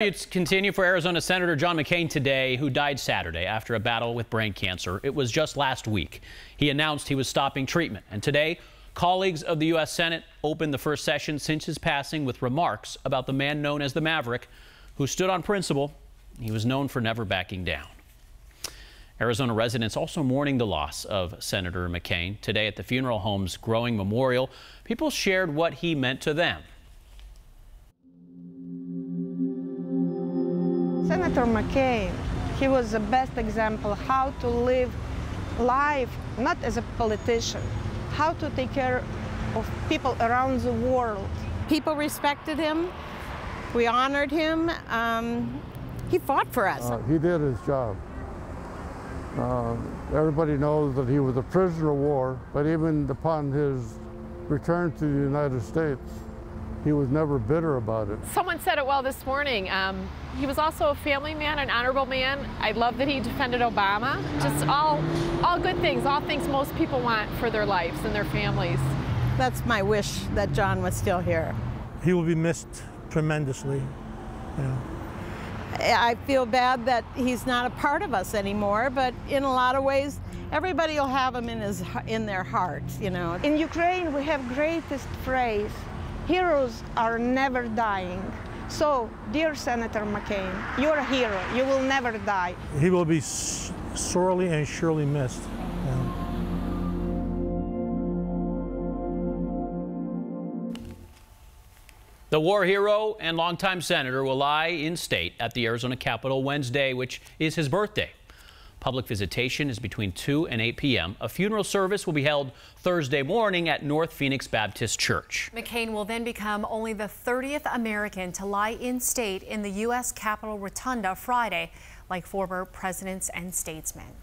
It's continue for Arizona Senator John McCain today, who died Saturday after a battle with brain cancer. It was just last week. He announced he was stopping treatment. And today, colleagues of the U.S. Senate opened the first session since his passing with remarks about the man known as the Maverick, who stood on principle. He was known for never backing down. Arizona residents also mourning the loss of Senator McCain. Today at the funeral home's growing memorial, people shared what he meant to them. Senator McCain, he was the best example how to live life, not as a politician, how to take care of people around the world. People respected him. We honored him. He fought for us. He did his job. Everybody knows that he was a prisoner of war, but even upon his return to the United States, he was never bitter about it. Someone said it well this morning. He was also a family man, an honorable man. I love that he defended Obama. Just all good things, all things most people want for their lives and their families. That's my wish, that John was still here. He will be missed tremendously. I feel bad that he's not a part of us anymore, but in a lot of ways, everybody will have him in their heart, you know. In Ukraine, we have greatest phrase, heroes are never dying. So, dear Senator McCain, you're a hero. You will never die. He will be sorely and surely missed. The war hero and longtime senator will lie in state at the Arizona Capitol Wednesday, which is his birthday. Public visitation is between 2 and 8 p.m. A funeral service will be held Thursday morning at North Phoenix Baptist Church. McCain will then become only the 30th American to lie in state in the U.S. Capitol Rotunda Friday, like former presidents and statesmen.